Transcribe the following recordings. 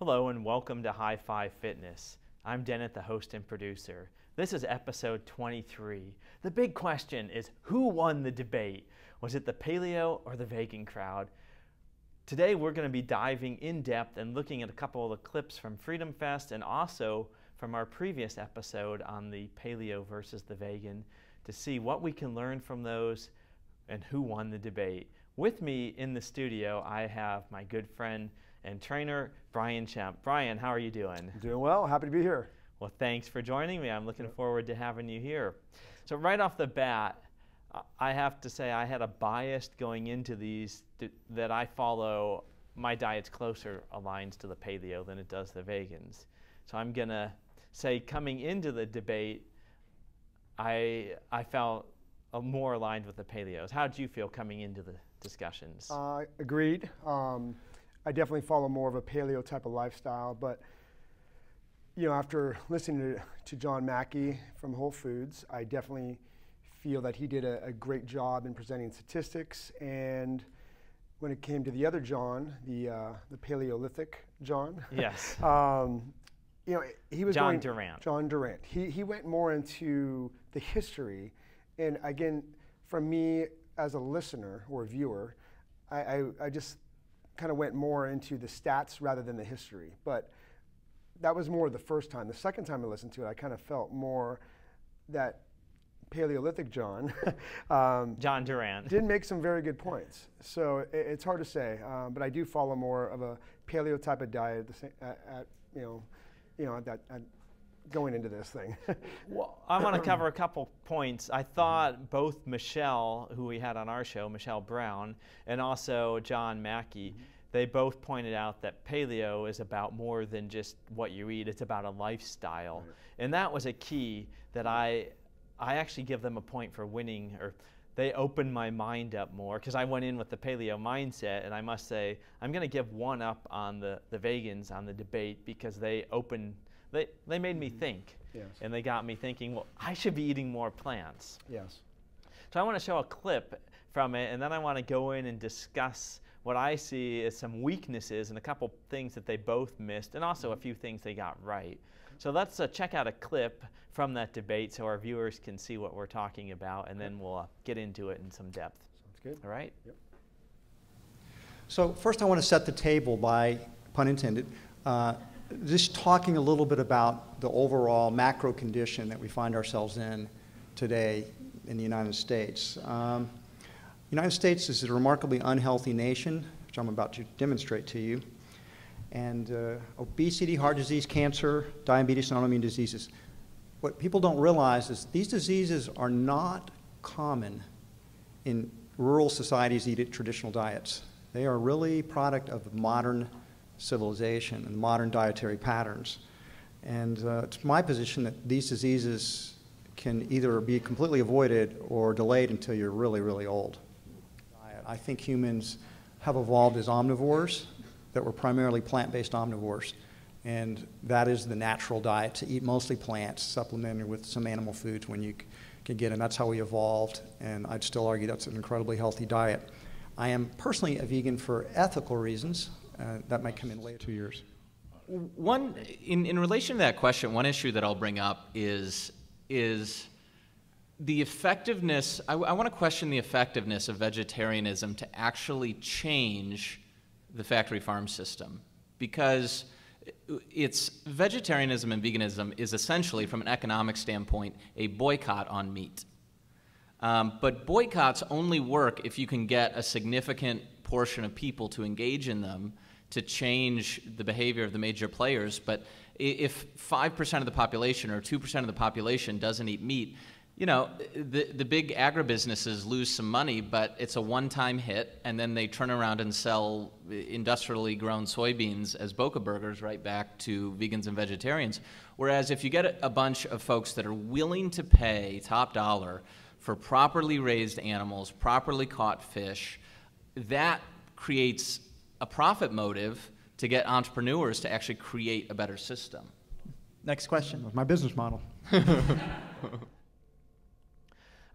Hello and welcome to High Five Fitness. I'm Denet, the host and producer. This is episode 23. The big question is, who won the debate? Was it the paleo or the vegan crowd? Today we're going to be diving in depth and looking at a couple of the clips from FreedomFest and also from our previous episode on the paleo versus the vegan to see what we can learn from those and who won the debate. With me in the studio, I have my good friend and trainer, Brian Champ. Brian, how are you doing? Doing well. Happy to be here. Well, thanks for joining me. I'm looking forward to having you here. So right off the bat, I have to say I had a bias going into these that I follow. My diet's closer aligns to the paleo than it does the vegans. So I'm going to say coming into the debate, I felt more aligned with the paleos. How did you feel coming into the discussions? Agreed. I definitely follow more of a paleo type of lifestyle, but you know, after listening to John Mackey from Whole Foods, I definitely feel that he did a great job in presenting statistics. And when it came to the other John, the Paleolithic John, yes, you know, he was John Durant. John Durant. He went more into the history, and again, from me as a listener or viewer, I just kind of went more into the stats rather than the history. But that was more the first time. The second time I listened to it, I kind of felt more that Paleolithic John, John Durant, did make some very good points. So it's hard to say, but I do follow more of a paleo type of diet going into this thing. Well, I want to cover a couple points. I thought both Michelle, who we had on our show, Michelle Brown, and also John Mackey, they both pointed out that paleo is about more than just what you eat. It's about a lifestyle. Right. And that was a key that I actually give them a point for winning, or they opened my mind up more, because I went in with the paleo mindset, and I must say I'm going to give one up on the vegans on the debate, because they made me think. Yes. And they got me thinking, well, I should be eating more plants. Yes. So I want to show a clip from it, and then I want to go in and discuss what I see as some weaknesses and a couple things that they both missed, and also a few things they got right. So let's check out a clip from that debate so our viewers can see what we're talking about, and then we'll get into it in some depth. Sounds good. All right? Yep. So first I want to set the table by, pun intended, just talking a little bit about the overall macro condition that we find ourselves in today in the United States. The United States is a remarkably unhealthy nation, which I'm about to demonstrate to you. And obesity, heart disease, cancer, diabetes, and autoimmune diseases. What people don't realize is these diseases are not common in rural societies that eat traditional diets. They are really a product of modern civilization and modern dietary patterns. And it's my position that these diseases can either be completely avoided or delayed until you're really, really old. I think humans have evolved as omnivores that were primarily plant-based omnivores. And that is the natural diet, to eat mostly plants, supplemented with some animal foods when you can get them. That's how we evolved, and I'd still argue that's an incredibly healthy diet. I am personally a vegan for ethical reasons. That might come in later. 2 years. In relation to that question, one issue that I'll bring up is the effectiveness. I want to question the effectiveness of vegetarianism to actually change the factory farm system, because it's vegetarianism and veganism is essentially, from an economic standpoint, a boycott on meat. But boycotts only work if you can get a significant portion of people to engage in them to change the behavior of the major players. But if 5% of the population or 2% of the population doesn't eat meat, you know, the big agribusinesses lose some money, but it's a one-time hit, and then they turn around and sell industrially grown soybeans as Boca burgers right back to vegans and vegetarians. Whereas if you get a bunch of folks that are willing to pay top dollar for properly raised animals, properly caught fish, that creates a profit motive to get entrepreneurs to actually create a better system. Next question. My business model.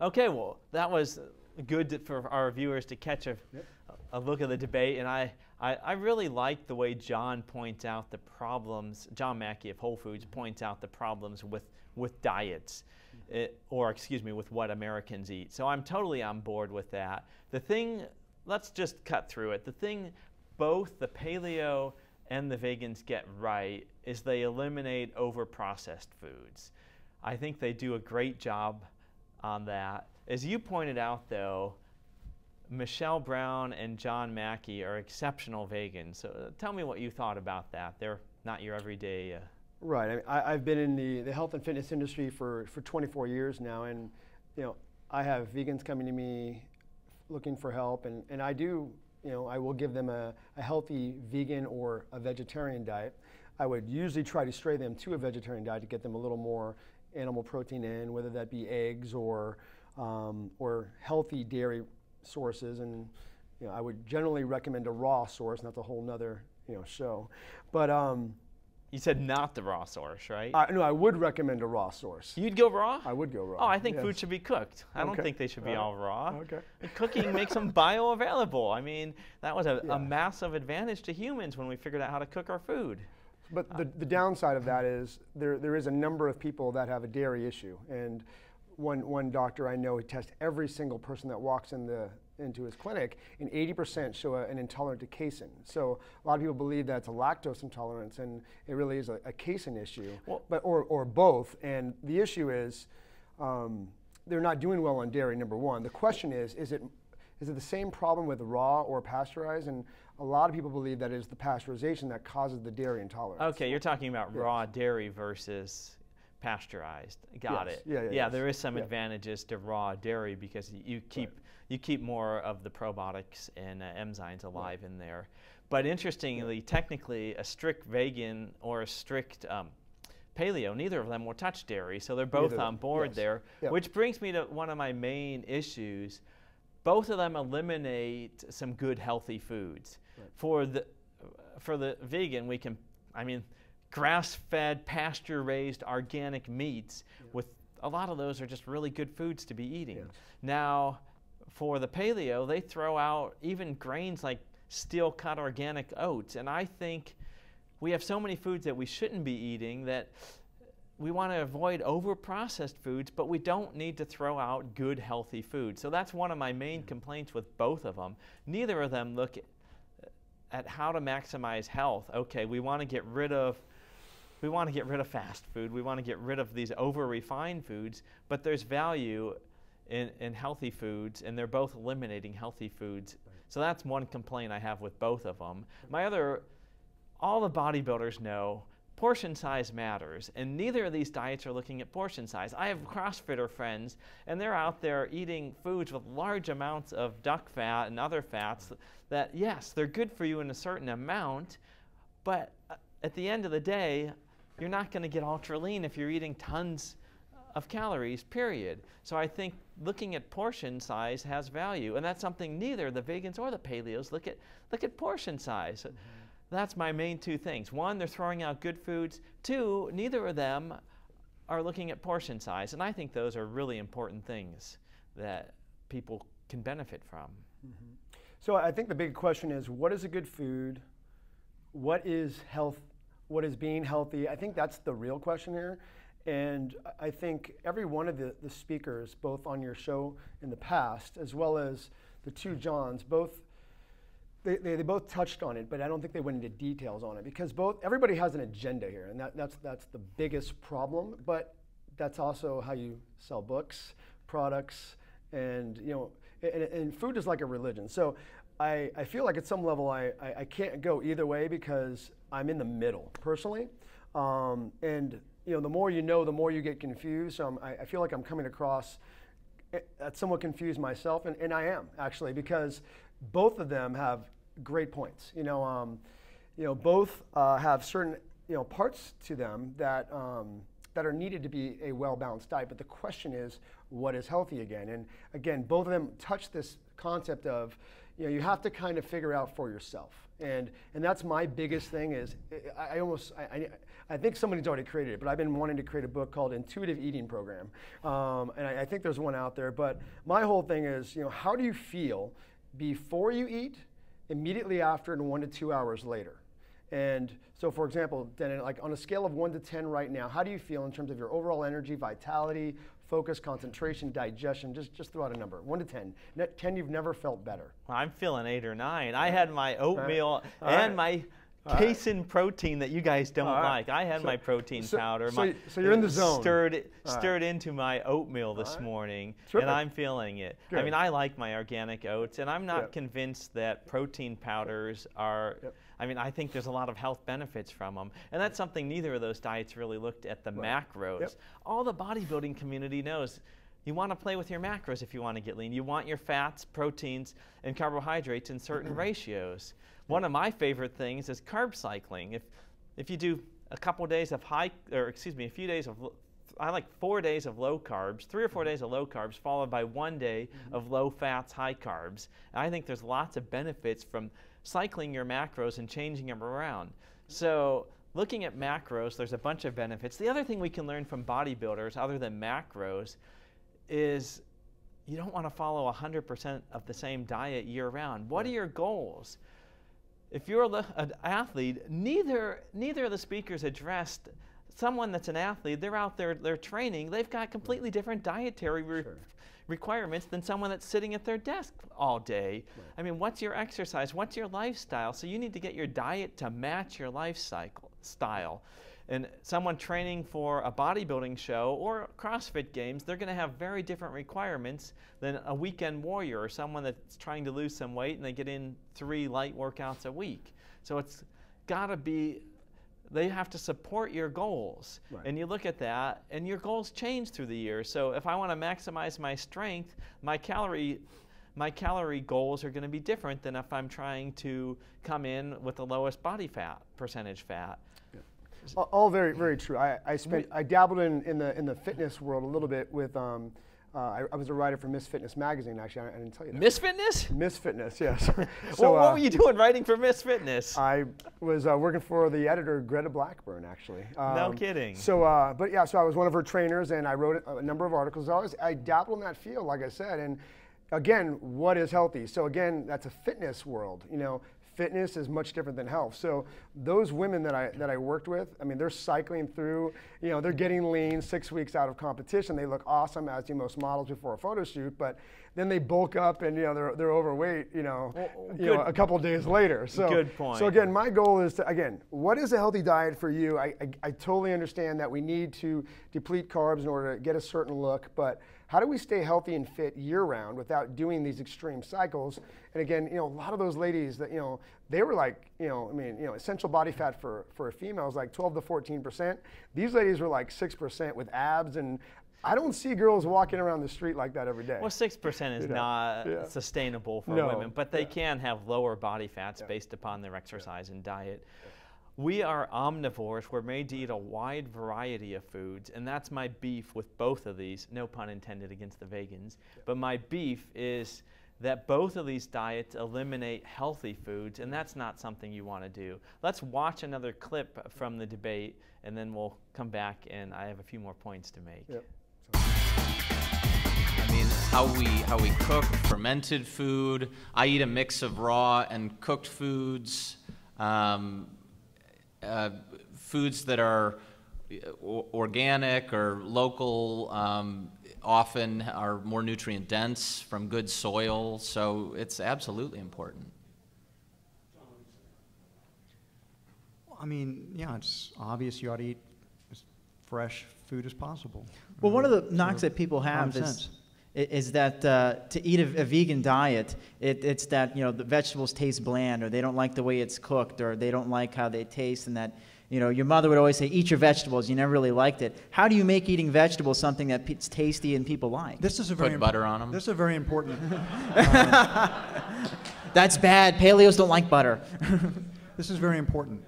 Okay, well, that was good for our viewers to catch a look at the debate, and I really like the way John points out the problems. John Mackey of Whole Foods points out the problems with diets, or excuse me, with what Americans eat. So I'm totally on board with that. The thing, let's just cut through it. The thing both the paleo and the vegans get right is they eliminate over-processed foods. I think they do a great job on that. As you pointed out, though, Michelle Brown and John Mackey are exceptional vegans. So tell me what you thought about that. They're not your everyday. Right. I mean, I've been in the health and fitness industry for 24 years now, and I have vegans coming to me looking for help, and I do. I will give them a healthy vegan or a vegetarian diet. I would usually try to stray them to a vegetarian diet to get them a little more animal protein in, whether that be eggs or healthy dairy sources. And I would generally recommend a raw source, and that's a whole nother show. But you said not the raw source, right? No, I would recommend a raw source. You'd go raw? I would go raw. Oh, I think yes. food should be cooked. I don't Okay. think they should be all raw. Okay. Cooking makes them bioavailable. I mean, that was a massive advantage to humans when we figured out how to cook our food. But the downside of that is there is a number of people that have a dairy issue. And one doctor I know, he tests every single person that walks into his clinic, and 80% show an intolerance to casein. So a lot of people believe that it's a lactose intolerance, and it really is a casein issue, or both. And the issue is they're not doing well on dairy, number one. The question is it the same problem with raw or pasteurized? And a lot of people believe that it is the pasteurization that causes the dairy intolerance. Okay, you're talking about raw dairy versus pasteurized. Got it. Yeah, there is some advantages to raw dairy because you keep more of the probiotics and enzymes alive in there. But interestingly, technically, a strict vegan or a strict paleo, neither of them will touch dairy, so they're both on board there. Yep. Which brings me to one of my main issues. Both of them eliminate some good healthy foods. Right. For the vegan, we can, grass-fed, pasture-raised, organic meats, with a lot of those are just really good foods to be eating. Yes. Now, for the paleo, they throw out even grains like steel-cut organic oats, and I think we have so many foods that we shouldn't be eating that we want to avoid over-processed foods, but we don't need to throw out good, healthy food. So that's one of my main complaints with both of them. Neither of them look at how to maximize health. Okay, we want to get rid of fast food. We want to get rid of these over-refined foods, but there's value in healthy foods, and they're both eliminating healthy foods. Right. So that's one complaint I have with both of them. All the bodybuilders know portion size matters, and neither of these diets are looking at portion size. I have CrossFitter friends, and they're out there eating foods with large amounts of duck fat and other fats that, yes, they're good for you in a certain amount, but at the end of the day, you're not going to get ultra lean if you're eating tons of calories, period. So I think looking at portion size has value, and that's something neither the vegans or the paleos look at portion size. Mm-hmm. That's my main two things. One, they're throwing out good foods. Two, neither of them are looking at portion size, and I think those are really important things that people can benefit from. Mm-hmm. So I think the big question is, what is a good food? What is health? What is being healthy? I think that's the real question here. And I think every one of the speakers, both on your show in the past, as well as the two Johns, they both touched on it, but I don't think they went into details on it, because everybody has an agenda here, and that's the biggest problem. But that's also how you sell books, products, and and food is like a religion. So I feel like at some level I can't go either way, because I'm in the middle personally, and the more you know, the more you get confused. So I feel like I'm coming across somewhat confused myself, and I am actually, because both of them have great points. Both have certain parts to them that are needed to be a well-balanced diet. But the question is, what is healthy again? And again, both of them touch this concept of you have to kind of figure out for yourself. And that's my biggest thing is I think somebody's already created it, but I've been wanting to create a book called Intuitive Eating Program. And I think there's one out there. But my whole thing is, how do you feel before you eat immediately after, and 1 to 2 hours later. And so, for example, Denet, like on a scale of 1 to 10 right now, how do you feel in terms of your overall energy, vitality, focus, concentration, digestion? Just throw out a number, 1 to 10. 10, you've never felt better. Well, I'm feeling 8 or 9. I had my oatmeal and my casein protein that you guys don't like. I had my protein powder. So you're in the zone. Stirred into my oatmeal this morning, and I'm feeling it. Good. I mean, I like my organic oats, and I'm not convinced that protein powders are. I mean, I think there's a lot of health benefits from them, and that's something neither of those diets really looked at the macros. All the bodybuilding community knows. You want to play with your macros if you want to get lean. You want your fats, proteins, and carbohydrates in certain ratios. One of my favorite things is carb cycling. If you do a couple days of a few days of, I like 4 days of low carbs, 3 or 4 days of low carbs, followed by 1 day of low fats, high carbs. And I think there's lots of benefits from cycling your macros and changing them around. So looking at macros, there's a bunch of benefits. The other thing we can learn from bodybuilders, other than macros, is you don't want to follow 100% of the same diet year round. What are your goals? If you're an athlete, neither of the speakers addressed someone that's an athlete. They're out there, they're training. They've got completely different dietary requirements than someone that's sitting at their desk all day. I mean, what's your exercise? What's your lifestyle? So you need to get your diet to match your lifestyle. And someone training for a bodybuilding show or CrossFit Games, they're going to have very different requirements than a weekend warrior or someone that's trying to lose some weight and they get in 3 light workouts a week. So it's got to be, they have to support your goals. And you look at that, and your goals change through the years. So if I want to maximize my strength, my calorie goals are going to be different than if I'm trying to come in with the lowest body fat, percentage fat. All very, very true. I dabbled in the fitness world a little bit with, I was a writer for Miss Fitness magazine, actually. I didn't tell you that. Miss Fitness? Miss Fitness, yes. So, what were you doing writing for Miss Fitness? I was working for the editor, Greta Blackburn, actually. No kidding. So, but yeah, so I was one of her trainers, and I wrote a number of articles. I dabbled in that field, like I said, and again, what is healthy? So again, that's a fitness world, you know. Fitness is much different than health. So those women that I worked with, I mean, they're cycling through, you know, they're getting lean 6 weeks out of competition. They look awesome, as do most models before a photo shoot, but then they bulk up and, you know, they're overweight, you know, a couple of days later. So, good point. So again, my goal is to, again, what is a healthy diet for you? I totally understand that we need to deplete carbs in order to get a certain look, but how do we stay healthy and fit year-round without doing these extreme cycles? And again, you know, a lot of those ladies that, you know, they were like, you know, I mean, you know, essential body fat for a female is like 12 to 14%. These ladies were like 6% with abs, and I don't see girls walking around the street like that every day. Well, 6% is not sustainable for women, but they can have lower body fats based upon their exercise and diet. We are omnivores. We're made to eat a wide variety of foods, and that's my beef with both of these. No pun intended against the vegans. But my beef is that both of these diets eliminate healthy foods, and that's not something you want to do. Let's watch another clip from the debate, and then we'll come back, and I have a few more points to make. I mean, how we cook fermented food. I eat a mix of raw and cooked foods. Foods that are organic or local often are more nutrient dense from good soil, so it's absolutely important. I mean, yeah, it's obvious you ought to eat as fresh food as possible. Well, one of the knocks that people have is that to eat a vegan diet, it's that, you know, the vegetables taste bland, or they don't like the way it's cooked, or they don't like how they taste, and that, you know, your mother would always say, eat your vegetables. You never really liked it. How do you make eating vegetables something that's tasty and people like? This is a very Put butter on them. This is a very important. That's bad. Paleos don't like butter. This is very important.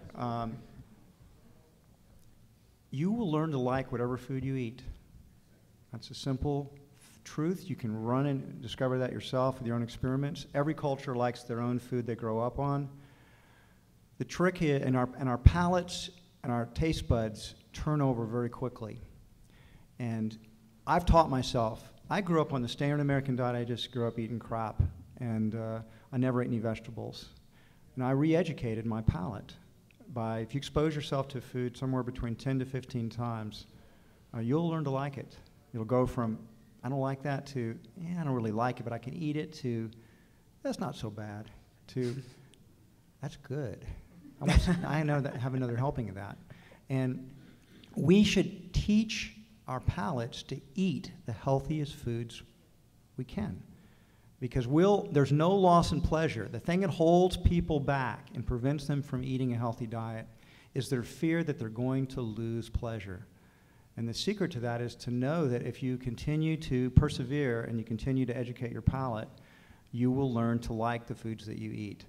You will learn to like whatever food you eat. That's a simple truth. You can run and discover that yourself with your own experiments. Every culture likes their own food they grow up on. The trick here, and our palates and our taste buds turn over very quickly. And I've taught myself. I grew up on the standard American diet. I just grew up eating crap, and I never ate any vegetables. And I re-educated my palate by, if you expose yourself to food somewhere between 10 to 15 times, you'll learn to like it. You'll go from, I don't like that, to, yeah, I don't really like it, but I can eat it, to, that's not so bad, to, that's good. I know that, have another helping of that. And we should teach our palates to eat the healthiest foods we can. Because there's no loss in pleasure. The thing that holds people back and prevents them from eating a healthy diet is their fear that they're going to lose pleasure. And the secret to that is to know that if you continue to persevere and you continue to educate your palate, you will learn to like the foods that you eat.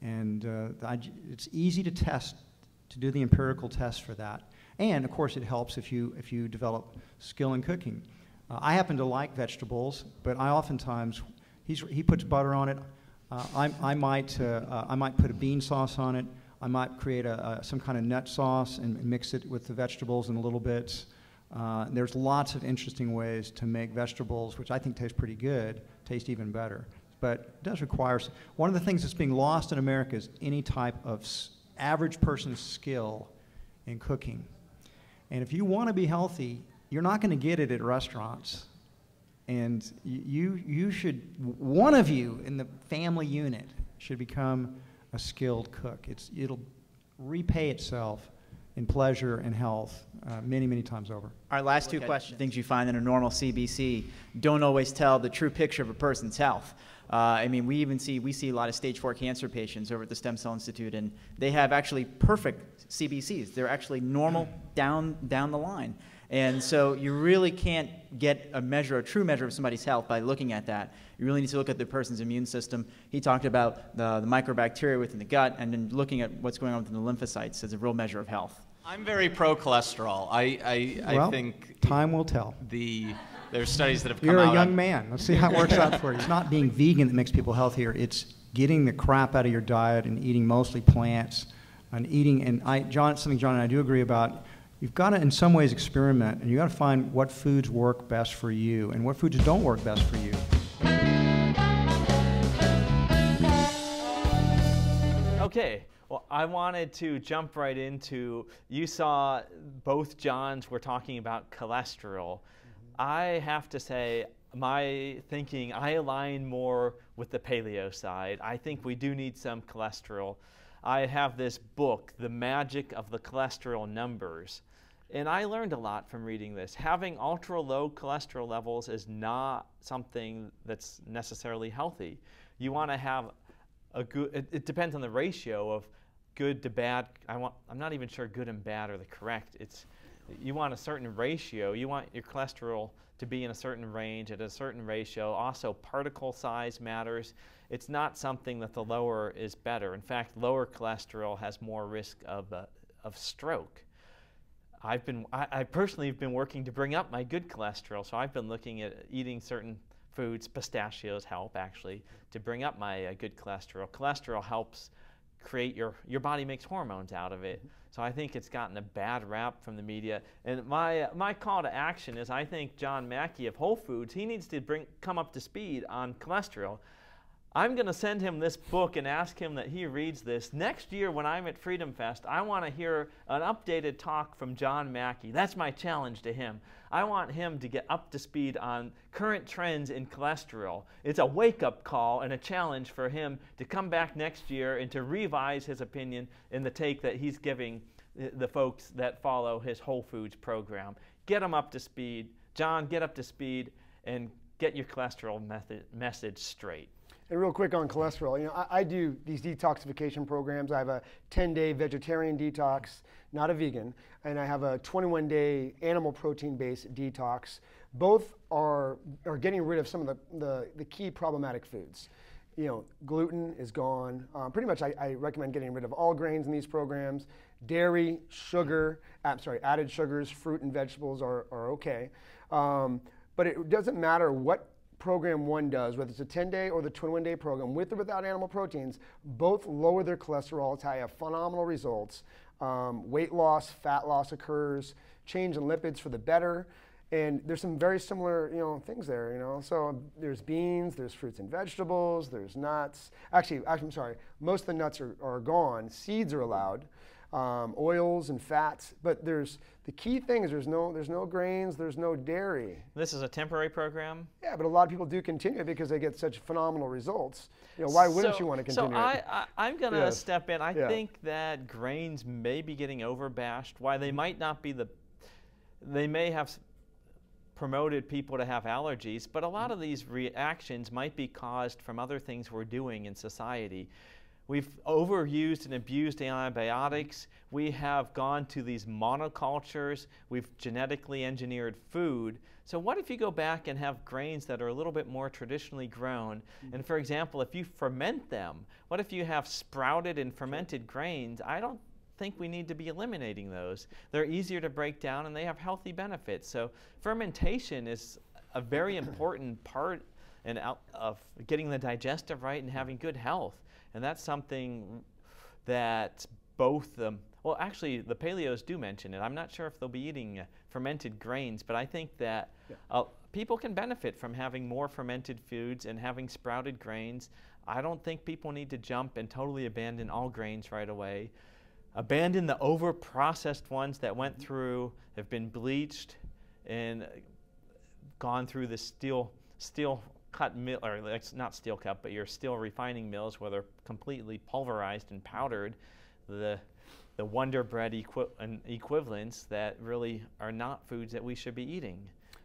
And it's easy to test, to do the empirical test for that. And of course it helps if you develop skill in cooking. I happen to like vegetables, but I oftentimes, he puts butter on it. I might put a bean sauce on it. I might create some kind of nut sauce and mix it with the vegetables in a little bit. There's lots of interesting ways to make vegetables, which I think taste pretty good, taste even better. But it does require, one of the things that's being lost in America is any type of average person's skill in cooking. And if you want to be healthy, you're not going to get it at restaurants. And you should, one of you in the family unit should become a skilled cook. It'll repay itself in pleasure and health many, many times over. All right, last two questions. Things you find in a normal CBC don't always tell the true picture of a person's health. I mean, we see a lot of stage 4 cancer patients over at the Stem Cell Institute, and they have actually perfect CBCs. They're actually normal down the line. And so you really can't get a true measure of somebody's health by looking at that. You really need to look at the person's immune system. He talked about the microbacteria within the gut, and then looking at what's going on within the lymphocytes as a real measure of health. I'm very pro-cholesterol. I think time will tell. There's studies that have come out. You're a young man. Let's see how it works out for you. It's not being vegan that makes people healthier. It's getting the crap out of your diet and eating mostly plants and eating. And something John and I do agree about. You've got to, in some ways, experiment, and you've got to find what foods work best for you and what foods don't work best for you. Okay, well, I wanted to jump right into, you saw both Johns were talking about cholesterol. I have to say, my thinking, I align more with the paleo side. I think we do need some cholesterol. I have this book, The Magic of the Cholesterol Numbers. And I learned a lot from reading this. Having ultra-low cholesterol levels is not something that's necessarily healthy. You want to have a good, it depends on the ratio of good to bad. I'm not even sure good and bad are the correct. You want a certain ratio. You want your cholesterol to be in a certain range at a certain ratio. Also, particle size matters. It's not something that the lower is better. In fact, lower cholesterol has more risk of stroke. I personally have been working to bring up my good cholesterol, so I've been looking at eating certain foods. Pistachios help, actually, to bring up my good cholesterol. Cholesterol helps create your body makes hormones out of it. So I think it's gotten a bad rap from the media. And my call to action is, I think John Mackey of Whole Foods, he needs to come up to speed on cholesterol. I'm going to send him this book and ask him that he reads this. Next year when I'm at FreedomFest, I want to hear an updated talk from John Mackey. That's my challenge to him. I want him to get up to speed on current trends in cholesterol. It's a wake-up call and a challenge for him to come back next year and to revise his opinion in the take that he's giving the folks that follow his Whole Foods program. Get them up to speed. John, get up to speed and get your cholesterol message straight. And real quick on cholesterol, I do these detoxification programs. I have a 10-day vegetarian detox, not a vegan, and I have a 21-day animal protein-based detox. Both are getting rid of some of the key problematic foods. Gluten is gone. Pretty much I recommend getting rid of all grains in these programs. Dairy, sugar, added sugars, fruit and vegetables are okay. But it doesn't matter what program one does, whether it's a 10-day or the 21-day program, with or without animal proteins, both lower their cholesterol. It's how you have phenomenal results. Weight loss, fat loss occurs, change in lipids for the better. And there's some very similar, things there, So there's beans, there's fruits and vegetables, there's nuts. Actually, I'm sorry, most of the nuts are gone. Seeds are allowed, oils and fats. But the key thing is there's no grains, there's no dairy. This is a temporary program? Yeah, but a lot of people do continue it because they get such phenomenal results. Why wouldn't you want to continue it? So I'm going to step in. I think that grains may be getting overbashed. Why they might not be they may have promoted people to have allergies, but a lot of these reactions might be caused from other things we're doing in society. We've overused and abused antibiotics. We have gone to these monocultures. We've genetically engineered food. So what if you go back and have grains that are a little bit more traditionally grown? And for example, if you ferment them, what if you have sprouted and fermented grains? I don't think we need to be eliminating those. They're easier to break down and they have healthy benefits. So fermentation is a very important part of getting the digestive right and having good health. And that's something that well, actually, the Paleos do mention it. I'm not sure if they'll be eating fermented grains, but I think that people can benefit from having more fermented foods and having sprouted grains. I don't think people need to jump and totally abandon all grains right away. Abandon the over-processed ones that have been bleached and gone through the steel cut mill, or not steel cut, but your steel refining mills where they're completely pulverized and powdered, the Wonder Bread equivalents that really are not foods that we should be eating.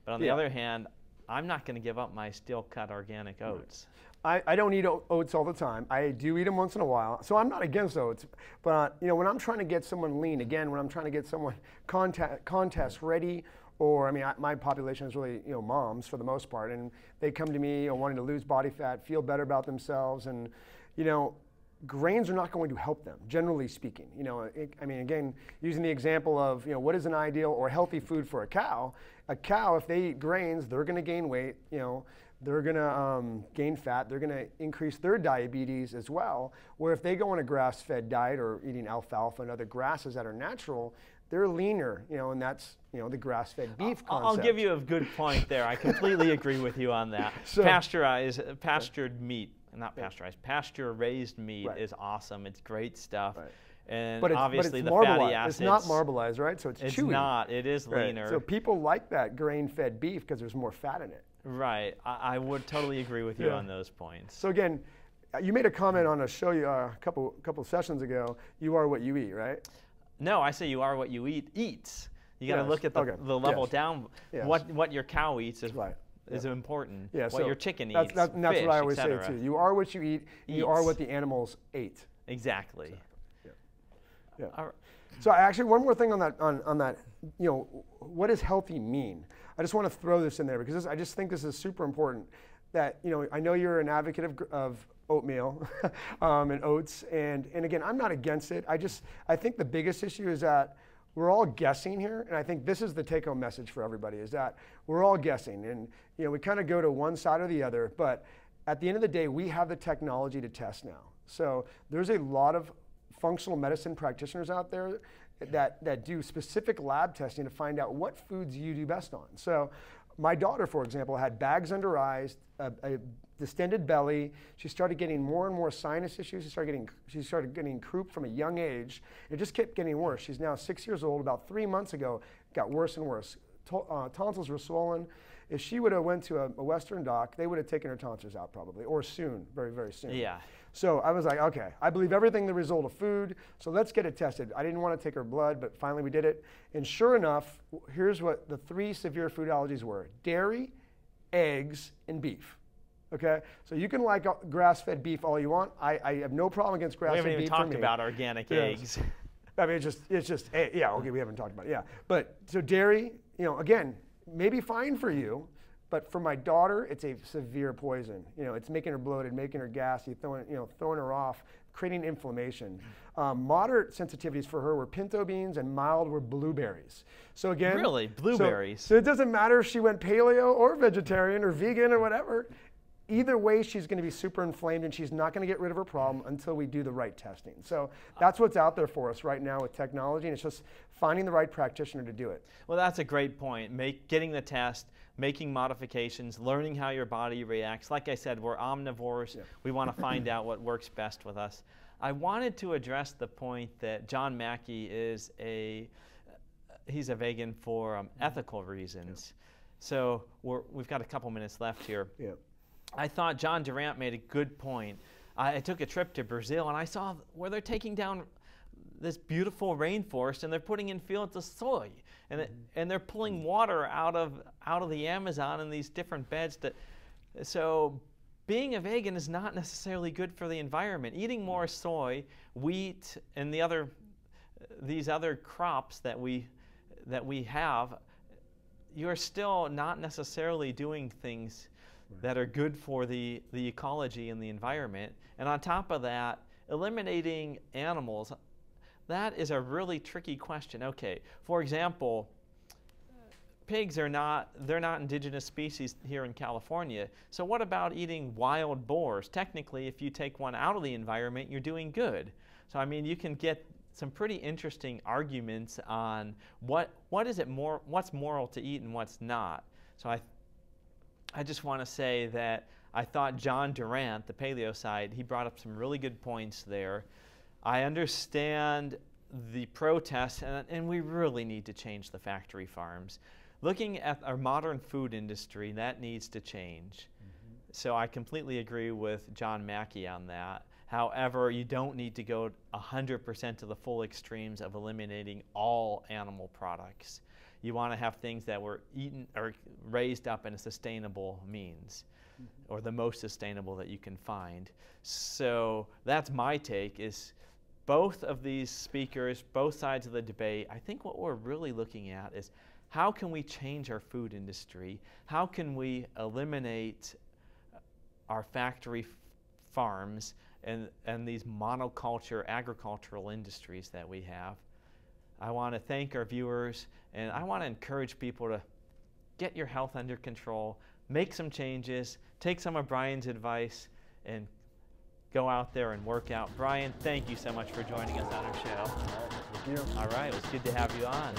But on the other hand, I'm not going to give up my steel cut organic oats. I don't eat oats all the time. I do eat them once in a while. So I'm not against oats. But when I'm trying to get someone lean, again, when I'm trying to get someone contest ready, or my population is really moms for the most part, and they come to me wanting to lose body fat, feel better about themselves, and grains are not going to help them, generally speaking. Again, using the example of what is an ideal or healthy food for a cow? A cow, if they eat grains, they're going to gain weight. They're going to gain fat. They're going to increase their diabetes as well. Where if they go on a grass-fed diet or eating alfalfa and other grasses that are natural, they're leaner, and that's, the grass-fed beef concept. I'll give you a good point there. I completely agree with you on that. Pastured meat, not pasteurized, pasture-raised meat is awesome. It's great stuff. Right. And obviously the fatty acids. It's not marbleized, right? So it's chewy. It's not. It is leaner. So people like that grain-fed beef because there's more fat in it. Right. I would totally agree with you on those points. So again, you made a comment on a show a couple sessions ago. You are what you eat, right? No, I say you are what you eat. Eats. You got to look at the level down. Yes. What your cow eats is important. Yeah, what your chicken eats. That's what I always say too. You are what you eat. You are what the animals ate. Exactly. So, So actually, one more thing on that. What does healthy mean? I just want to throw this in there because I just think this is super important. That I know you're an advocate of oatmeal and oats, and again, I'm not against it. I think the biggest issue is that we're all guessing here, and I think this is the take-home message for everybody: is that we're all guessing, and we kind of go to one side or the other. But at the end of the day, we have the technology to test now. So there's a lot of functional medicine practitioners out there that do specific lab testing to find out what foods you do best on. So my daughter, for example, had bags under eyes, a distended belly. She started getting more and more sinus issues. She started getting croup from a young age. It just kept getting worse. She's now 6 years old. About 3 months ago, it got worse and worse. Tonsils were swollen. If she would have went to a Western doc, they would have taken her tonsils out probably, or soon, very, very soon. Yeah. So I was like, okay, I believe everything the result of food, so let's get it tested. I didn't want to take her blood, but finally we did it. And sure enough, here's what the 3 severe food allergies were: dairy, eggs, and beef. Okay, so you can like grass-fed beef all you want. I have no problem against grass-fed beef. We haven't even talked about organic eggs. I mean, it's just yeah, okay, we haven't talked about it, yeah. But so dairy, again, maybe fine for you, but for my daughter, it's a severe poison. It's making her bloated, making her gassy, throwing her off, creating inflammation. Moderate sensitivities for her were pinto beans, and mild were blueberries. So again, really, blueberries. So it doesn't matter if she went paleo or vegetarian or vegan or whatever. either way, she's going to be super inflamed and she's not going to get rid of her problem until we do the right testing. So that's what's out there for us right now with technology, and it's just finding the right practitioner to do it. Well, that's a great point. Getting the test, making modifications, learning how your body reacts. Like I said, we're omnivores. Yeah. We want to find out what works best with us. I wanted to address the point that John Mackey is he's a vegan for ethical reasons. Yeah. So we've got a couple minutes left here. Yeah. I thought John Durant made a good point. I took a trip to Brazil and I saw where they're taking down this beautiful rainforest and they're putting in fields of soy, and they're pulling water out of the Amazon in these different beds. So being a vegan is not necessarily good for the environment. Eating more soy, wheat, and these other crops that we have, you're still not necessarily doing things that are good for the ecology and the environment. And on top of that, eliminating animals, that is a really tricky question. Okay, for example, pigs they're not indigenous species here in California. So what about eating wild boars? Technically, if you take one out of the environment, you're doing good. So I mean, you can get some pretty interesting arguments on what's moral to eat and what's not. So I just want to say that I thought John Durant, the paleo side, he brought up some really good points there. I understand the protests, and we really need to change the factory farms. Looking at our modern food industry, that needs to change. Mm-hmm. So I completely agree with John Mackey on that. However, you don't need to go 100% to the full extremes of eliminating all animal products. You want to have things that were eaten or raised up in a sustainable means, or the most sustainable that you can find. So that's my take, is both of these speakers, both sides of the debate, I think what we're really looking at is how can we change our food industry? How can we eliminate our factory farms and these monoculture agricultural industries that we have? I want to thank our viewers, and I want to encourage people to get your health under control, make some changes, take some of Brian's advice, and go out there and work out. Brian, thank you so much for joining us on our show. Thank you. All right, it was good to have you on.